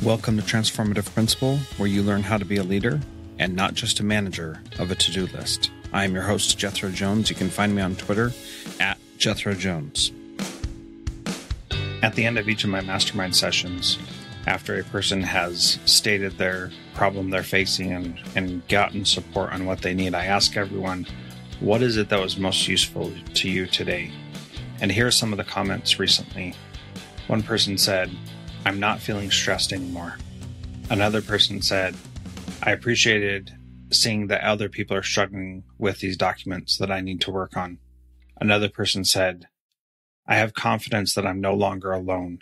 Welcome to Transformative Principal, where you learn how to be a leader and not just a manager of a to-do list. I am your host, Jethro Jones. You can find me on Twitter at Jethro Jones. At the end of each of my mastermind sessions, after a person has stated their problem they're facing and gotten support on what they need, I ask everyone, what is it that was most useful to you today? And here are some of the comments recently. One person said, I'm not feeling stressed anymore. Another person said, I appreciated seeing that other people are struggling with these documents that I need to work on. Another person said, I have confidence that I'm no longer alone.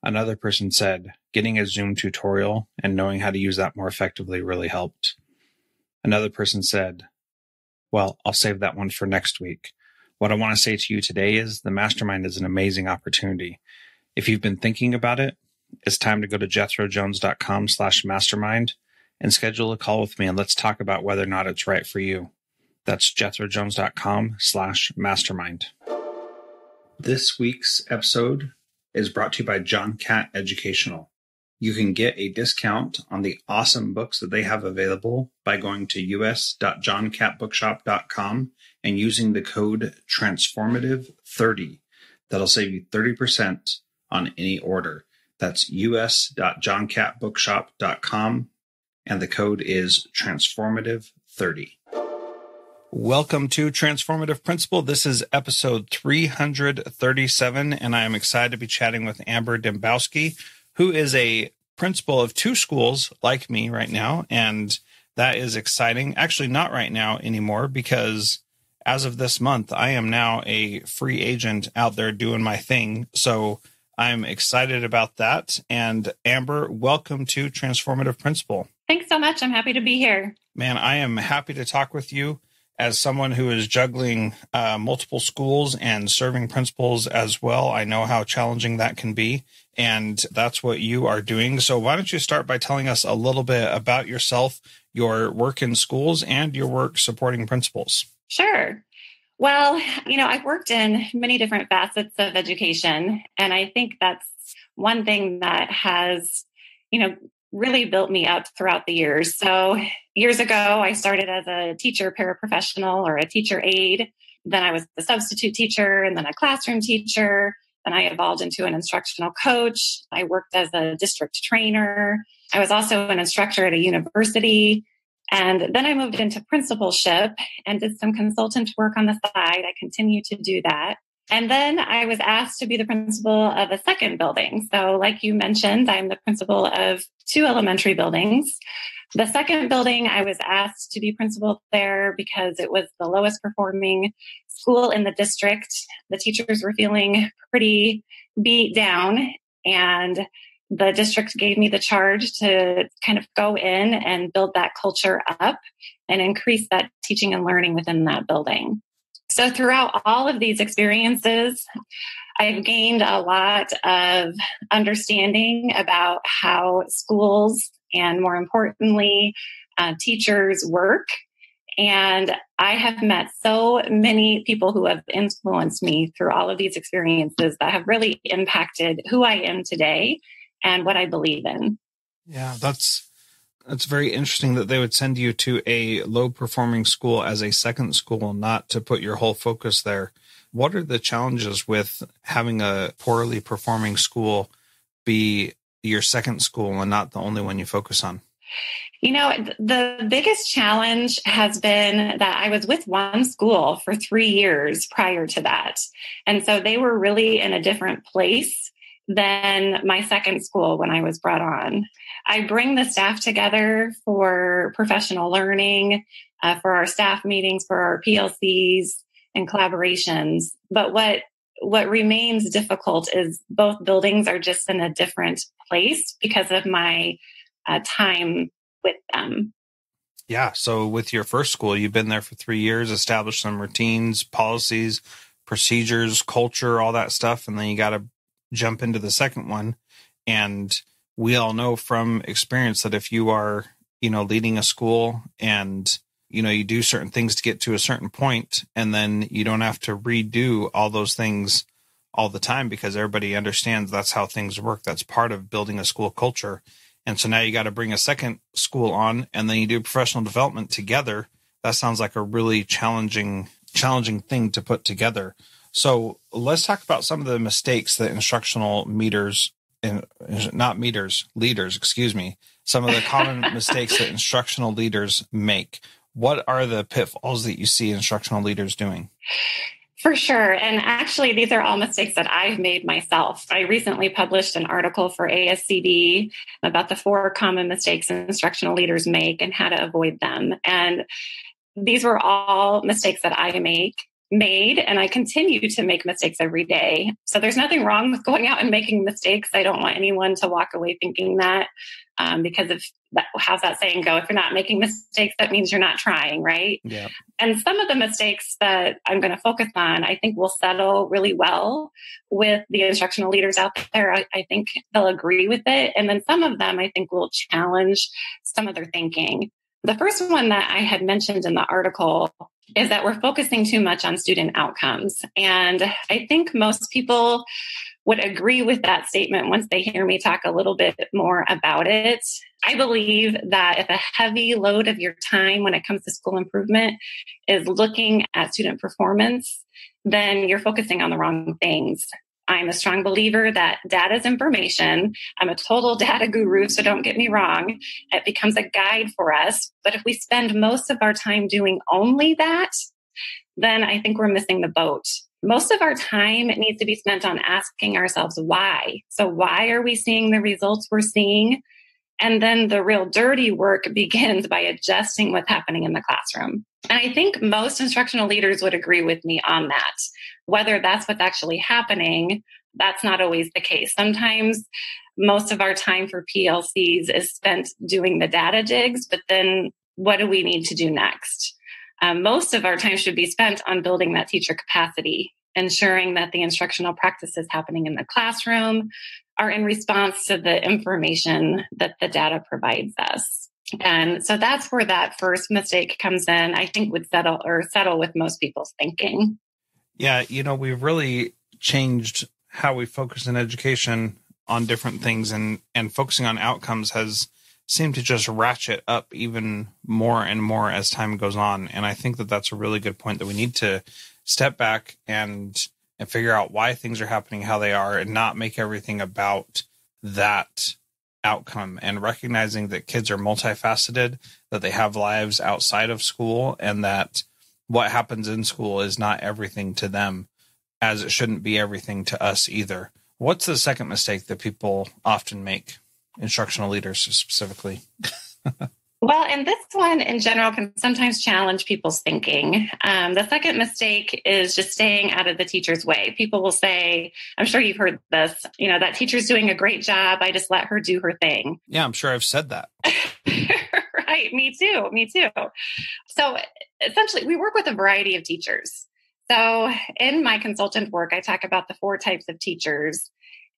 Another person said, getting a Zoom tutorial and knowing how to use that more effectively really helped. Another person said, well, I'll save that one for next week. What I want to say to you today is the mastermind is an amazing opportunity. If you've been thinking about it, it's time to go to jethrojones.com/mastermind and schedule a call with me, and let's talk about whether or not it's right for you. That's jethrojones.com/mastermind. This week's episode is brought to you by John Catt Educational. You can get a discount on the awesome books that they have available by going to us.johncattbookshop.com and using the code Transformative30. That'll save you 30% on any order. That's us.johncattbookshop.com, and the code is Transformative30. Welcome to Transformative Principal. This is episode 337, and I am excited to be chatting with Amber Dembowski, who is a principal of two schools like me right now, and that is exciting. Actually, not right now anymore, because as of this month, I am now a free agent out there doing my thing. So I'm excited about that. And Amber, welcome to Transformative Principal. Thanks so much. I'm happy to be here. Man, I am happy to talk with you as someone who is juggling multiple schools and serving principals as well. I know how challenging that can be, and that's what you are doing. So why don't you start by telling us a little bit about yourself, your work in schools, and your work supporting principals? Sure. Well, I've worked in many different facets of education, and I think that's one thing that has, really built me up throughout the years. So years ago, I started as a teacher paraprofessional or a teacher aide. Then I was a substitute teacher and then a classroom teacher. Then I evolved into an instructional coach. I worked as a district trainer. I was also an instructor at a university. And then I moved into principalship and did some consultant work on the side. I continue to do that. And then I was asked to be the principal of a second building. So like you mentioned, I'm the principal of two elementary buildings. The second building, I was asked to be principal there because it was the lowest performing school in the district. The teachers were feeling pretty beat down, and the district gave me the charge to kind of go in and build that culture up and increase that teaching and learning within that building. So throughout all of these experiences, I've gained a lot of understanding about how schools and, more importantly, teachers work. And I have met so many people who have influenced me through all of these experiences that have really impacted who I am today and what I believe in. Yeah, that's very interesting that they would send you to a low-performing school as a second school, not to put your whole focus there. What are the challenges with having a poorly performing school be your second school and not the only one you focus on? The biggest challenge has been that I was with one school for 3 years prior to that. And so they were really in a different place than my second school when I was brought on. I bring the staff together for professional learning, for our staff meetings, for our PLCs and collaborations. But what remains difficult is both buildings are just in a different place because of my time with them. Yeah. So with your first school, you've been there for 3 years, established some routines, policies, procedures, culture, all that stuff. And then you got to jump into the second one. And we all know from experience that if you are, leading a school and, you do certain things to get to a certain point, and then you don't have to redo all those things all the time because everybody understands that's how things work. That's part of building a school culture. And so now you got to bring a second school on, and then you do professional development together. That sounds like a really challenging thing to put together. So let's talk about some of the mistakes that leaders, some of the common mistakes that instructional leaders make. What are the pitfalls that you see instructional leaders doing? For sure. And actually, these are all mistakes that I've made myself. I recently published an article for ASCD about the 4 common mistakes instructional leaders make and how to avoid them. And these were all mistakes that I made, and I continue to make mistakes every day. So there's nothing wrong with going out and making mistakes. I don't want anyone to walk away thinking that, because of that, how's that saying go? If you're not making mistakes, that means you're not trying, right? Yeah. And some of the mistakes that I'm going to focus on, I think will settle really well with the instructional leaders out there. I think they'll agree with it. And then some of them I think will challenge some of their thinking. The first one that I had mentioned in the article is that we're focusing too much on student outcomes. And I think most people would agree with that statement once they hear me talk a little bit more about it. I believe that if a heavy load of your time when it comes to school improvement is looking at student performance, then you're focusing on the wrong things. I'm a strong believer that data is information. I'm a total data guru, so don't get me wrong. It becomes a guide for us. But if we spend most of our time doing only that, then I think we're missing the boat. Most of our time needs to be spent on asking ourselves why. So why are we seeing the results we're seeing? And then the real dirty work begins by adjusting what's happening in the classroom. And I think most instructional leaders would agree with me on that. Whether that's what's actually happening, that's not always the case. Sometimes most of our time for PLCs is spent doing the data digs, but then what do we need to do next? Most of our time should be spent on building that teacher capacity, ensuring that the instructional practices happening in the classroom are in response to the information that the data provides us. And so that's where that first mistake comes in, I think would settle with most people's thinking. Yeah, we've really changed how we focus in education on different things, and focusing on outcomes has seemed to just ratchet up even more and more as time goes on. And I think that that's a really good point, that we need to step back and figure out why things are happening how they are, and not make everything about that outcome, and recognizing that kids are multifaceted, that they have lives outside of school, and that what happens in school is not everything to them, as it shouldn't be everything to us either. What's the second mistake that people often make, instructional leaders specifically? Well, and this one in general can sometimes challenge people's thinking. The second mistake is just staying out of the teacher's way. People will say, I'm sure you've heard this, that teacher's doing a great job. I just let her do her thing. Yeah, I'm sure I've said that. Right. Me too. So essentially, we work with a variety of teachers. So in my consultant work, I talk about the 4 types of teachers.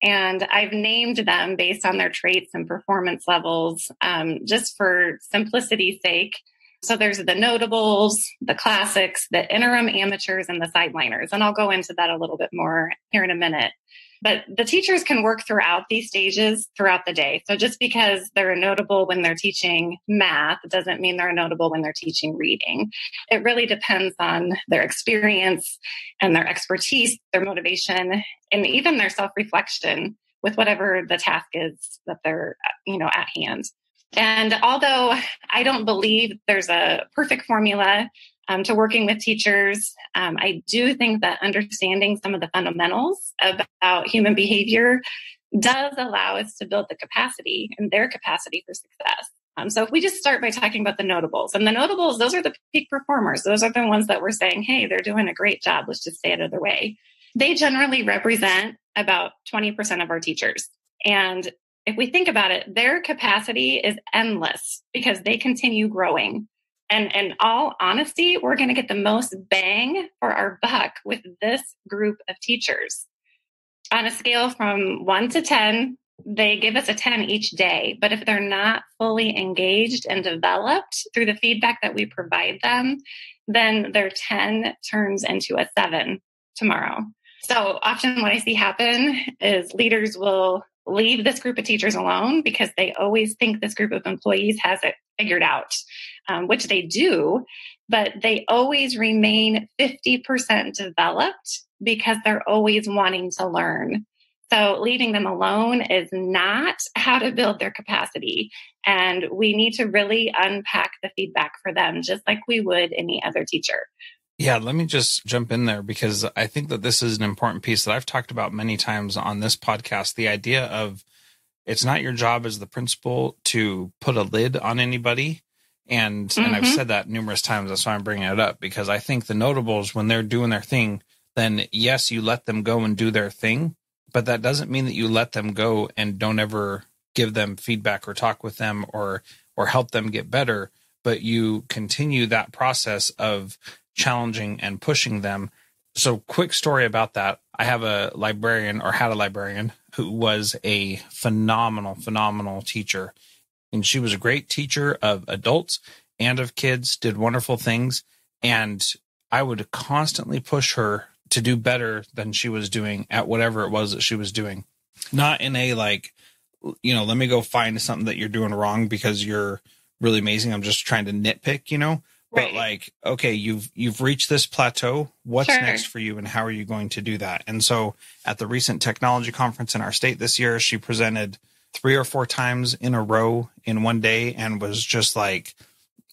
And I've named them based on their traits and performance levels, just for simplicity's sake. So there's the notables, the classics, the interim amateurs, and the sideliners. And I'll go into that a little bit more here in a minute. But the teachers can work throughout these stages throughout the day. So just because they're notable when they're teaching math doesn't mean they're notable when they're teaching reading. It really depends on their experience and their expertise, their motivation, and even their self-reflection with whatever the task is that they're, at hand. And although I don't believe there's a perfect formula to working with teachers, I do think that understanding some of the fundamentals about human behavior does allow us to build the capacity and their capacity for success. So if we just start by talking about the notables, and the notables, those are the peak performers. Those are the ones that we're saying, hey, they're doing a great job. Let's just stay out of their way. They generally represent about 20% of our teachers. And if we think about it, their capacity is endless because they continue growing. And in all honesty, we're going to get the most bang for our buck with this group of teachers. On a scale from 1 to 10, they give us a 10 each day. But if they're not fully engaged and developed through the feedback that we provide them, then their 10 turns into a 7 tomorrow. So often what I see happen is leaders will leave this group of teachers alone because they always think this group of employees has it figured out, which they do, but they always remain 50% developed because they're always wanting to learn. So leaving them alone is not how to build their capacity. And we need to really unpack the feedback for them, just like we would any other teacher. Yeah, let me just jump in there because I think that this is an important piece that I've talked about many times on this podcast. The idea of it's not your job as the principal to put a lid on anybody. And I've said that numerous times. That's why I'm bringing it up, because I think the notables, when they're doing their thing, then yes, you let them go and do their thing. But that doesn't mean that you let them go and don't ever give them feedback or talk with them or help them get better. But you continue that process of challenging and pushing them. So quick story about that. I have a librarian, or had a librarian, who was a phenomenal teacher. And she was a great teacher of adults and of kids, did wonderful things. And I would constantly push her to do better than she was doing at whatever it was that she was doing. Not in a like, let me go find something that you're doing wrong because you're really amazing. I'm just trying to nitpick, But Right. like, okay, you've reached this plateau. What's Sure. next for you, and how are you going to do that? And so at the recent technology conference in our state this year, she presented 3 or 4 times in a row in one day, and was just like,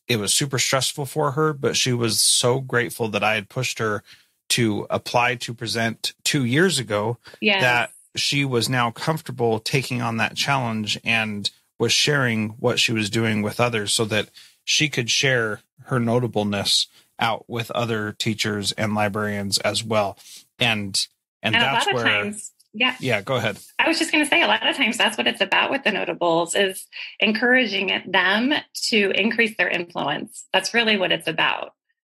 it was super stressful for her, but she was so grateful that I had pushed her to apply to present 2 years ago, Yes. that she was now comfortable taking on that challenge and was sharing what she was doing with others so that she could share her notableness out with other teachers and librarians as well. And that's a lot of where times, yeah, go ahead. I was just going to say, a lot of times that's what it's about with the notables, is encouraging them to increase their influence. That's really what it's about.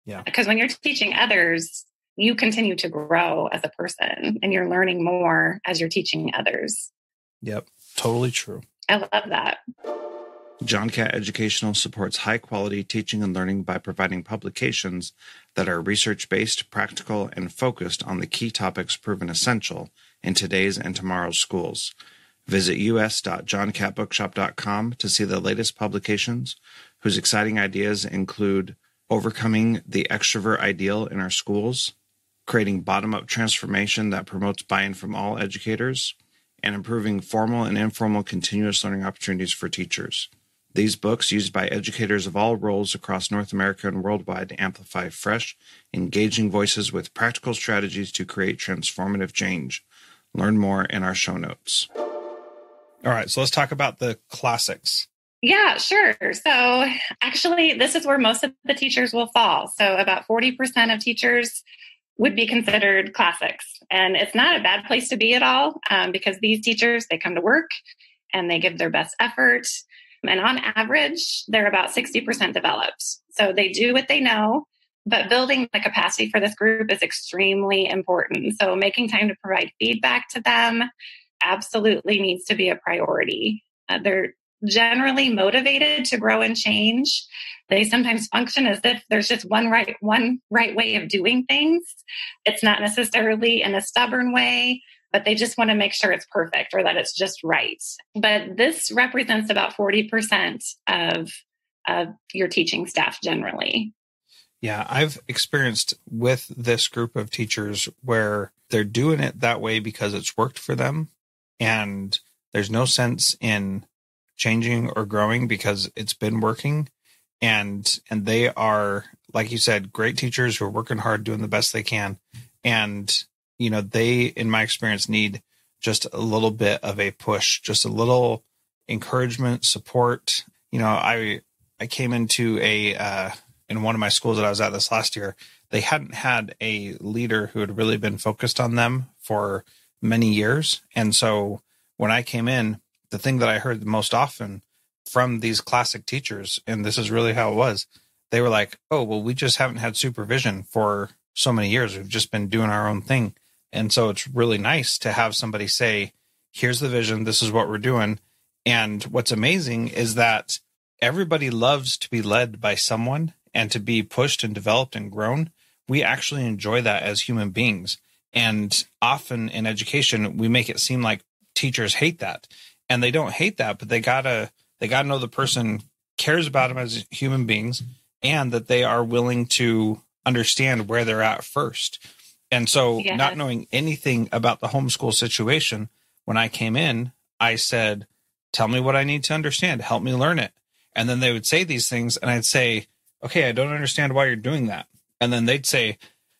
Yeah. Because when you're teaching others, you continue to grow as a person, and you're learning more as you're teaching others. Yep. Totally true. I love that. John Cat Educational supports high-quality teaching and learning by providing publications that are research-based, practical, and focused on the key topics proven essential in today's and tomorrow's schools. Visit us.johncatbookshop.com to see the latest publications, whose exciting ideas include overcoming the extrovert ideal in our schools, creating bottom-up transformation that promotes buy-in from all educators, and improving formal and informal continuous learning opportunities for teachers. These books, used by educators of all roles across North America and worldwide, amplify fresh, engaging voices with practical strategies to create transformative change. Learn more in our show notes. All right, so let's talk about the classics. Yeah, sure. So actually, this is where most of the teachers will fall. So about 40% of teachers would be considered classics. And it's not a bad place to be at all, because these teachers, they come to work and they give their best effort. And on average, they're about 60% developed. So they do what they know, but building the capacity for this group is extremely important. So making time to provide feedback to them absolutely needs to be a priority. They're generally motivated to grow and change. They sometimes function as if there's just one right way of doing things. It's not necessarily in a stubborn way, but they just want to make sure it's perfect or that it's just right. But this represents about 40% of your teaching staff generally. Yeah, I've experienced with this group of teachers where they're doing it that way because it's worked for them, and there's no sense in changing or growing because it's been working. And they are, like you said, great teachers who are working hard, doing the best they can. And they, in my experience, need just a little bit of a push, just a little encouragement, support. I came into in one of my schools that I was at this last year, they hadn't had a leader who had really been focused on them for many years. And so when I came in, the thing that I heard the most often from these classic teachers, and this is really how it was, they were like, oh, well, we just haven't had supervision for so many years. We've just been doing our own thing. And so it's really nice to have somebody say, here's the vision. This is what we're doing. And what's amazing is that everybody loves to be led by someone and to be pushed and developed and grown. We actually enjoy that as human beings. And often in education, we make it seem like teachers hate that. And they don't hate that, but they gotta know the person cares about them as human beings and that they are willing to understand where they're at first. And so not knowing anything about the homeschool situation, when I came in, I said, tell me what I need to understand. Help me learn it. And then they would say these things and I'd say, okay, I don't understand why you're doing that. And then they'd say,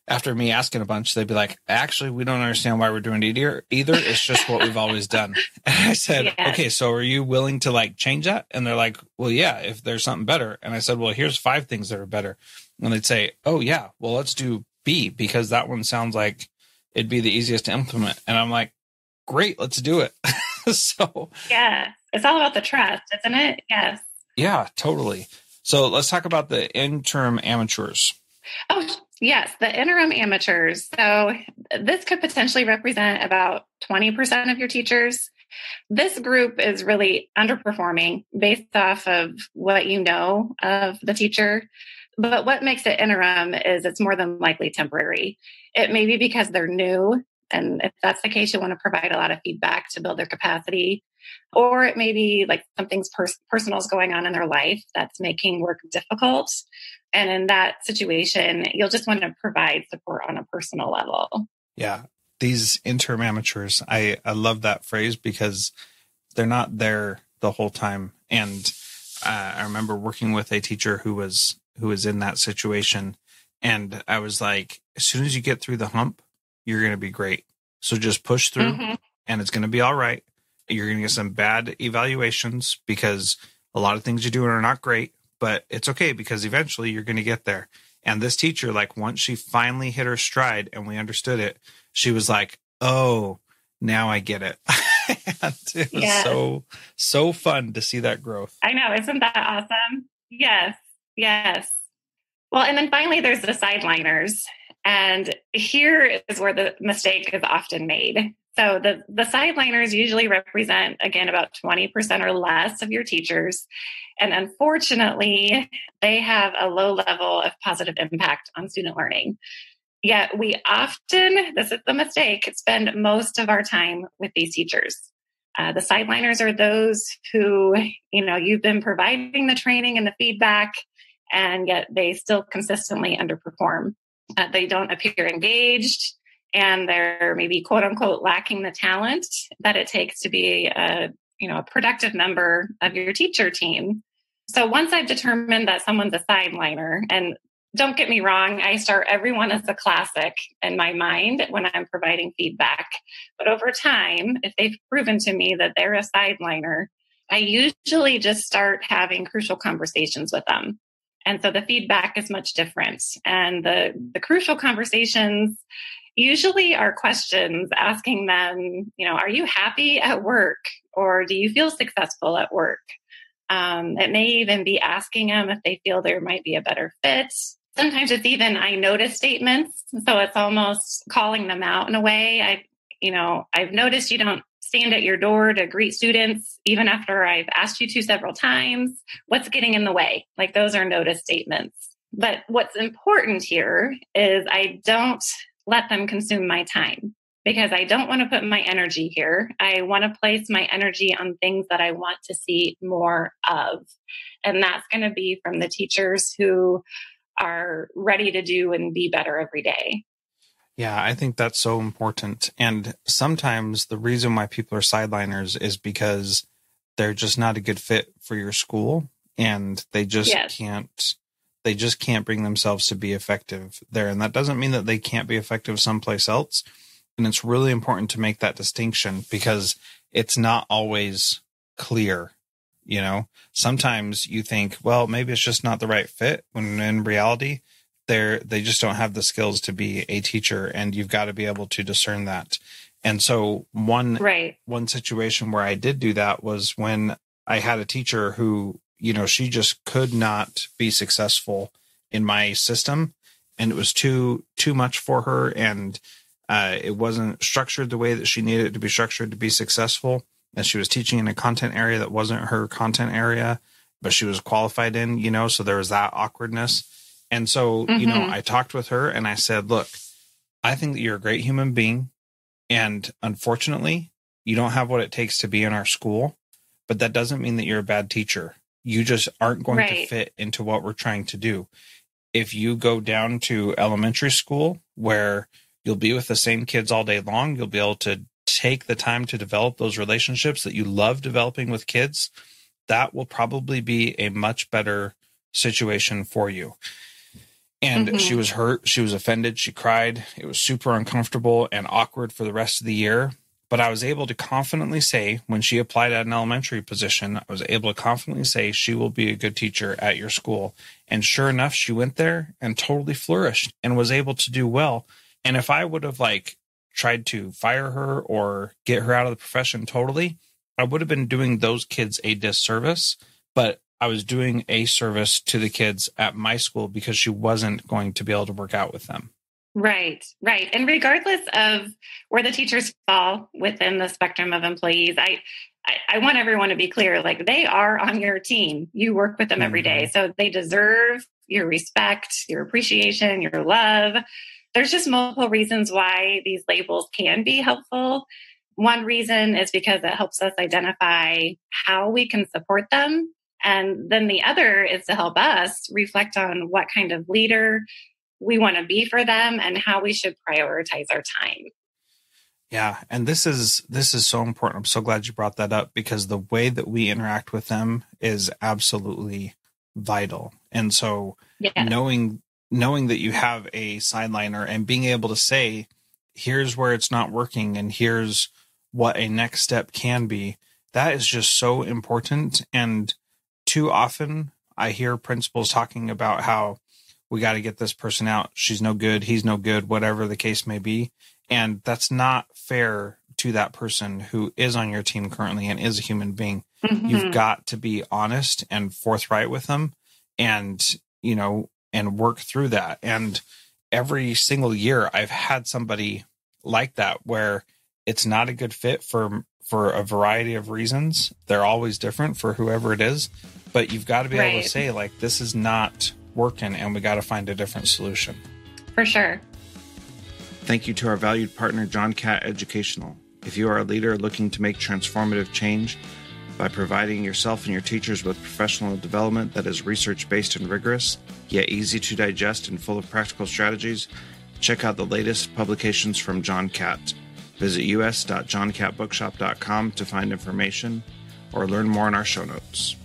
after me asking a bunch, they'd be like, actually, we don't understand why we're doing it either. It's just what we've always done. And I said, okay, so are you willing to like change that? And they're like, well, yeah, if there's something better. And I said, well, here's 5 things that are better. And they'd say, oh yeah, well, let's do B because that one sounds like it'd be the easiest to implement. And I'm like, great, let's do it. So yeah, it's all about the trust, isn't it? Yes. Yeah, totally. So let's talk about the interim amateurs. Oh, yes, the interim amateurs. So this could potentially represent about 20% of your teachers. This group is really underperforming based off of what you know of the teacher. But what makes it interim is it's more than likely temporary. It may be because they're new. And if that's the case, you want to provide a lot of feedback to build their capacity. Or it may be like something's personal is going on in their life that's making work difficult. And in that situation, you'll just want to provide support on a personal level. Yeah. These interim amateurs, I love that phrase because they're not there the whole time. And I remember working with a teacher who was in that situation. And I was like, as soon as you get through the hump, you're going to be great. So just push through and it's going to be all right. You're going to get some bad evaluations because a lot of things you're doing are not great, but it's okay because eventually you're going to get there. And this teacher, like once she finally hit her stride and we understood it, she was like, oh, now I get it. And it was so fun to see that growth. I know. Isn't that awesome? Yes. Yes. Well, and then finally there's the sideliners. And here is where the mistake is often made. So the sideliners usually represent, again, about 20% or less of your teachers. And unfortunately, they have a low level of positive impact on student learning. Yet we often, this is the mistake, spend most of our time with these teachers. The sideliners are those who, you've been providing the training and the feedback, and yet they still consistently underperform. They don't appear engaged, and they're maybe quote unquote lacking the talent that it takes to be a productive member of your teacher team. So once I've determined that someone's a sideliner, and don't get me wrong, I start everyone as a classic in my mind when I'm providing feedback. But over time, if they've proven to me that they're a sideliner, I usually just start having crucial conversations with them. And so the feedback is much different. And the crucial conversations usually are questions asking them, are you happy at work? Or do you feel successful at work? It may even be asking them if they feel there might be a better fit. Sometimes it's even I notice statements. So it's almost calling them out in a way. I've noticed you don't stand at your door to greet students, even after I've asked you to several times. What's getting in the way? Like those are notice statements. But what's important here is I don't let them consume my time because I don't want to put my energy here. I want to place my energy on things that I want to see more of. And that's going to be from the teachers who are ready to do and be better every day. Yeah, I think that's so important. And sometimes the reason why people are sideliners is because they're just not a good fit for your school and they just can't bring themselves to be effective there. And that doesn't mean that they can't be effective someplace else. And it's really important to make that distinction because it's not always clear. Sometimes you think, well, maybe it's just not the right fit, when in reality, they just don't have the skills to be a teacher, and you've got to be able to discern that. And so one situation where I did do that was when I had a teacher who, she just could not be successful in my system, and it was too much for her, and it wasn't structured the way that she needed it to be structured to be successful. And she was teaching in a content area that wasn't her content area, but she was qualified in, so there was that awkwardness. And so, I talked with her and I said, look, I think that you're a great human being. And unfortunately, you don't have what it takes to be in our school, but that doesn't mean that you're a bad teacher. You just aren't going to fit into what we're trying to do. If you go down to elementary school where you'll be with the same kids all day long, you'll be able to take the time to develop those relationships that you love developing with kids. That will probably be a much better situation for you. And she was hurt. She was offended. She cried. It was super uncomfortable and awkward for the rest of the year. But I was able to confidently say, when she applied at an elementary position, I was able to confidently say she will be a good teacher at your school. And sure enough, she went there and totally flourished and was able to do well. And if I would have tried to fire her or get her out of the profession totally, I would have been doing those kids a disservice. But I was doing a service to the kids at my school because she wasn't going to be able to work out with them. Right. And regardless of where the teachers fall within the spectrum of employees, I want everyone to be clear, they are on your team. You work with them every day. So they deserve your respect, your appreciation, your love. There's just multiple reasons why these labels can be helpful. One reason is because it helps us identify how we can support them. And then the other is to help us reflect on what kind of leader we want to be for them and how we should prioritize our time. Yeah. And this is so important. I'm so glad you brought that up because the way that we interact with them is absolutely vital. And so knowing that you have a sideliner and being able to say, here's where it's not working and here's what a next step can be, that is just so important. And too often I hear principals talking about how we got to get this person out. She's no good. He's no good, whatever the case may be. And that's not fair to that person who is on your team currently and is a human being. You've got to be honest and forthright with them and, and work through that. And every single year I've had somebody like that where it's not a good fit for a variety of reasons. They're always different for whoever it is, but you've got to be able to say this is not working and we got to find a different solution. For sure. Thank you to our valued partner, John Catt Educational. If you are a leader looking to make transformative change by providing yourself and your teachers with professional development that is research-based and rigorous, yet easy to digest and full of practical strategies, check out the latest publications from John Catt. Visit us.johncattbookshop.com to find information or learn more in our show notes.